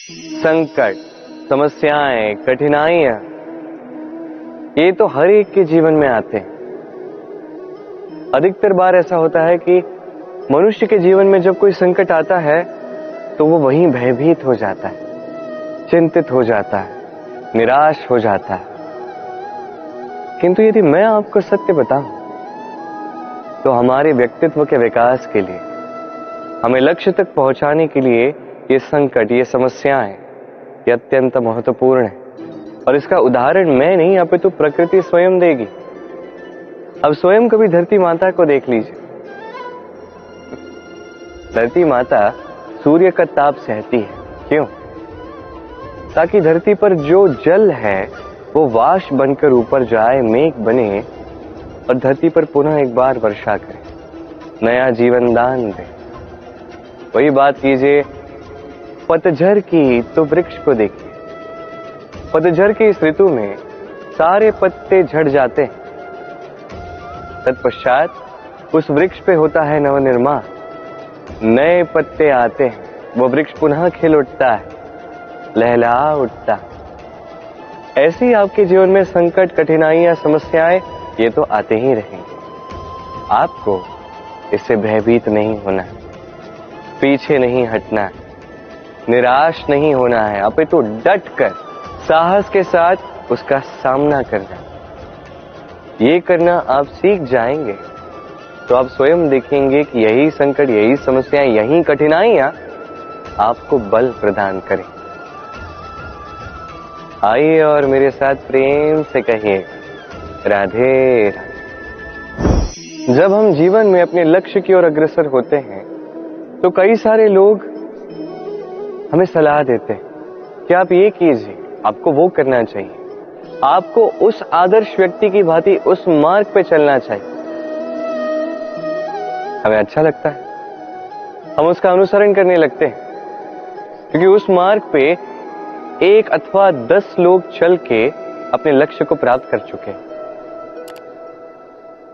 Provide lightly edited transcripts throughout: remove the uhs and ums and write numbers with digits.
संकट, समस्याएं, कठिनाइयां, ये तो हर एक के जीवन में आते हैं। अधिकतर बार ऐसा होता है कि मनुष्य के जीवन में जब कोई संकट आता है तो वो वहीं भयभीत हो जाता है, चिंतित हो जाता है, निराश हो जाता है। किंतु यदि मैं आपको सत्य बताऊं तो हमारे व्यक्तित्व के विकास के लिए, हमें लक्ष्य तक पहुंचाने के लिए ये संकट, ये समस्याएं, ये अत्यंत महत्वपूर्ण है। और इसका उदाहरण मैं नहीं, अपितु प्रकृति स्वयं देगी। अब स्वयं कभी धरती माता को देख लीजिए। धरती माता सूर्य का ताप सहती है, क्यों? ताकि धरती पर जो जल है वो वाष्प बनकर ऊपर जाए, मेघ बने और धरती पर पुनः एक बार वर्षा करे, नया जीवन दान दे। वही बात कीजिए पतझड़ की तो वृक्ष को देखिए। पतझड़ की इस ऋतु में सारे पत्ते झड़ जाते हैं, तत्पश्चात उस वृक्ष पे होता है नवनिर्माण, नए पत्ते आते हैं, वो वृक्ष पुनः खिल उठता है, लहलहा उठता है। ऐसी आपके जीवन में संकट, कठिनाइयां, समस्याएं ये तो आते ही रहेंगे। आपको इससे भयभीत नहीं होना है, पीछे नहीं हटना है, निराश नहीं होना है, अपितु डटकर साहस के साथ उसका सामना करना। ये करना आप सीख जाएंगे तो आप स्वयं देखेंगे कि यही संकट, यही समस्याएं, यही कठिनाइयां आपको बल प्रदान करें। आइए और मेरे साथ प्रेम से कहिए राधे राधे। जब हम जीवन में अपने लक्ष्य की ओर अग्रसर होते हैं तो कई सारे लोग हमें सलाह देते हैं कि आप ये कीजिए, आपको वो करना चाहिए, आपको उस आदर्श व्यक्ति की भांति उस मार्ग पे चलना चाहिए। हमें अच्छा लगता है, हम उसका अनुसरण करने लगते हैं, क्योंकि उस मार्ग पे 1 अथवा 10 लोग चल के अपने लक्ष्य को प्राप्त कर चुके हैं।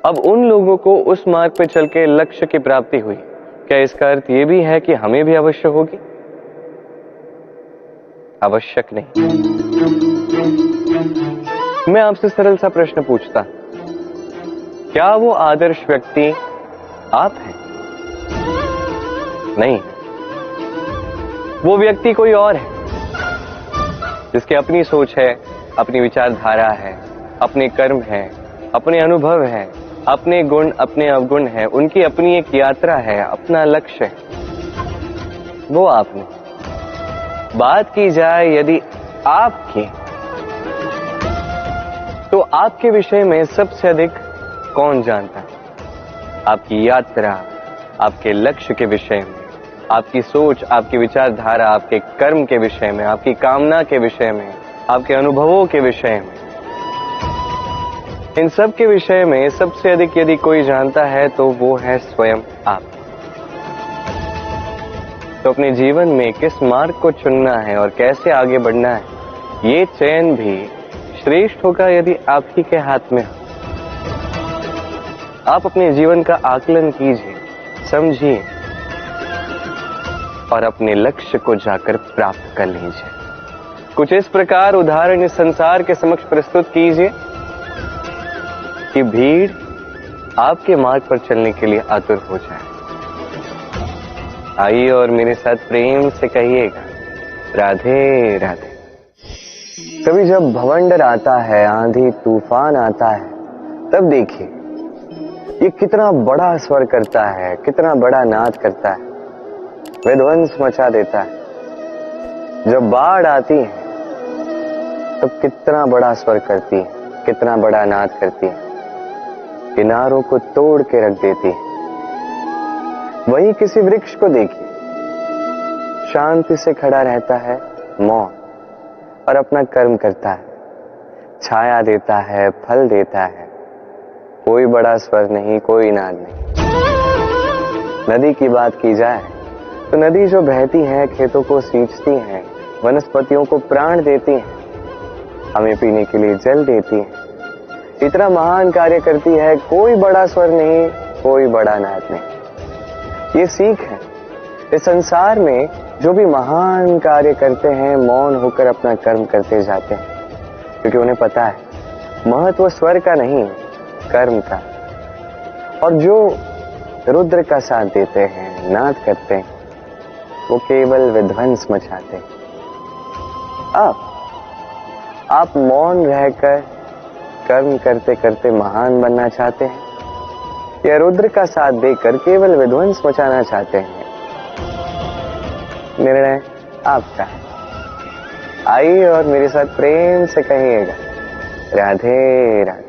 अब उन लोगों को उस मार्ग पे चल के लक्ष्य की प्राप्ति हुई, क्या इसका अर्थ ये भी है कि हमें भी अवश्य होगी? आवश्यक नहीं। मैं आपसे सरल सा प्रश्न पूछता, क्या वो आदर्श व्यक्ति आप हैं? नहीं, वो व्यक्ति कोई और है, जिसकी अपनी सोच है, अपनी विचारधारा है, अपने कर्म है, अपने अनुभव है, अपने गुण, अपने अवगुण है, उनकी अपनी एक यात्रा है, अपना लक्ष्य है। वो आप नहीं। बात की जाए यदि आपकी, तो आपके विषय में सबसे अधिक कौन जानता है? आपकी यात्रा, आपके लक्ष्य के विषय में, आपकी सोच, आपकी विचारधारा, आपके कर्म के विषय में, आपकी कामना के विषय में, आपके अनुभवों के विषय में, इन सब के विषय में सबसे अधिक यदि कोई जानता है तो वो है स्वयं आप। तो अपने जीवन में किस मार्ग को चुनना है और कैसे आगे बढ़ना है, ये चयन भी श्रेष्ठ होगा यदि आप ही के हाथ में हो। आप अपने जीवन का आकलन कीजिए, समझिए और अपने लक्ष्य को जाकर प्राप्त कर लीजिए। कुछ इस प्रकार उदाहरण इस संसार के समक्ष प्रस्तुत कीजिए कि भीड़ आपके मार्ग पर चलने के लिए आतुर हो जाए। आइए और मेरे साथ प्रेम से कहिएगा राधे राधे। कभी जब भवंडर आता है, आंधी तूफान आता है, तब देखिए ये कितना बड़ा स्वर करता है, कितना बड़ा नाद करता है, विध्वंस मचा देता है। जब बाढ़ आती है तब कितना बड़ा स्वर करती है, कितना बड़ा नाद करती है, किनारों को तोड़ के रख देती है। वहीं किसी वृक्ष को देखिए, शांति से खड़ा रहता है, मौन, और अपना कर्म करता है, छाया देता है, फल देता है, कोई बड़ा स्वर नहीं, कोई नाद नहीं। नदी की बात की जाए तो नदी जो बहती है, खेतों को सींचती है, वनस्पतियों को प्राण देती है, हमें पीने के लिए जल देती है, इतना महान कार्य करती है, कोई बड़ा स्वर नहीं, कोई बड़ा नाद नहीं। ये सीख है। इस संसार में जो भी महान कार्य करते हैं मौन होकर अपना कर्म करते जाते हैं, क्योंकि उन्हें पता है महत्व स्वर का नहीं कर्म का। और जो रुद्र का साथ देते हैं, नाद करते हैं, वो केवल विध्वंस मचाते हैं। आप मौन रहकर कर्म करते करते महान बनना चाहते हैं या रुद्र का साथ देकर केवल विध्वंस मचाना चाहते हैं? निर्णय आपका है। आइए और मेरे साथ प्रेम से कहिएगा, राधे राधे।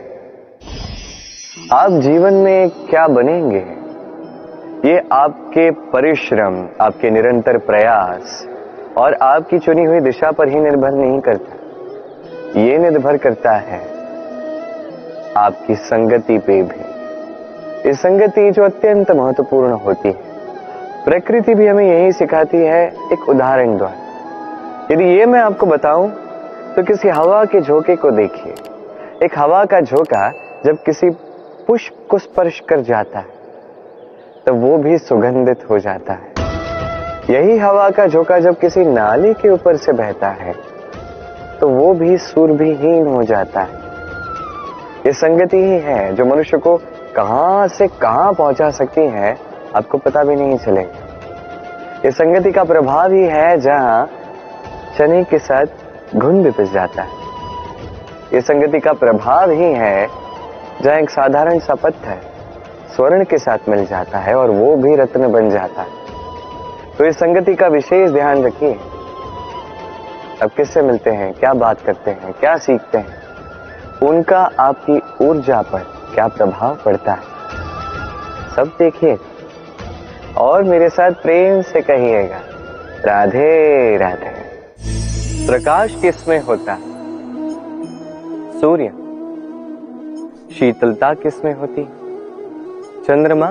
आप जीवन में क्या बनेंगे, ये आपके परिश्रम, आपके निरंतर प्रयास और आपकी चुनी हुई दिशा पर ही निर्भर नहीं करता। ये निर्भर करता है आपकी संगति पे भी। इस संगति जो अत्यंत महत्वपूर्ण होती है। प्रकृति भी हमें यही सिखाती है एक उदाहरण द्वारा। यदि ये मैं आपको बताऊं तो किसी हवा के झोंके को देखिए। एक हवा का झोंका जब किसी पुष्प को स्पर्श कर जाता है तो वो भी सुगंधित हो जाता है। यही हवा का झोंका जब किसी नाली के ऊपर से बहता है तो वो भी सुरभिहीन हो जाता है। ये संगति ही है जो मनुष्य को कहां से कहां पहुंचा सकती है, आपको पता भी नहीं चलेगा। ये संगति का प्रभाव ही है जहां चने के साथ घुन भी पिस जाता है। ये संगति का प्रभाव ही है जहां एक साधारण सा पत्थर स्वर्ण के साथ मिल जाता है और वो भी रत्न बन जाता है। तो इस संगति का विशेष ध्यान रखिए। अब किससे मिलते हैं, क्या बात करते हैं, क्या सीखते हैं, उनका आपकी ऊर्जा पर क्या प्रभाव पड़ता है, सब देखिए और मेरे साथ प्रेम से कहिएगा, राधे राधे। प्रकाश किसमें होता है? सूर्य। शीतलता किसमें होती? चंद्रमा।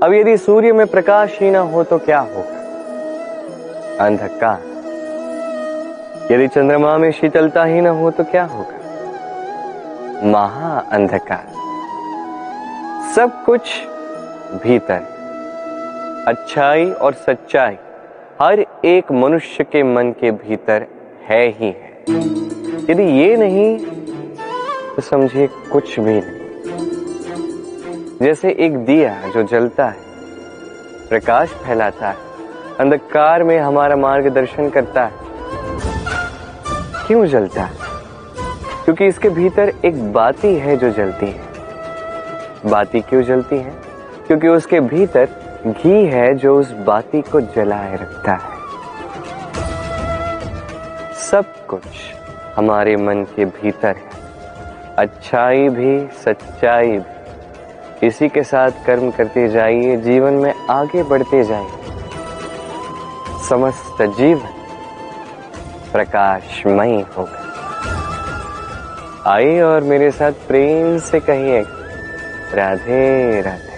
अब यदि सूर्य में प्रकाश ही ना हो तो क्या होगा? अंधकार। यदि चंद्रमा में शीतलता ही ना हो तो क्या होगा? महा अंधकार। सब कुछ भीतर, अच्छाई और सच्चाई हर एक मनुष्य के मन के भीतर है ही है। यदि ये नहीं तो समझिए कुछ भी नहीं। जैसे एक दिया जो जलता है, प्रकाश फैलाता है, अंधकार में हमारा मार्गदर्शन करता है। क्यों जलता है? क्योंकि इसके भीतर एक बाती है जो जलती है। बाती क्यों जलती है? क्योंकि उसके भीतर घी है जो उस बाती को जलाए रखता है। सब कुछ हमारे मन के भीतर है, अच्छाई भी सच्चाई भी। इसी के साथ कर्म करते जाइए, जीवन में आगे बढ़ते जाइए। समस्त जीवन प्रकाशमय होगा। आइए और मेरे साथ प्रेम से कहिए, राधे राधे।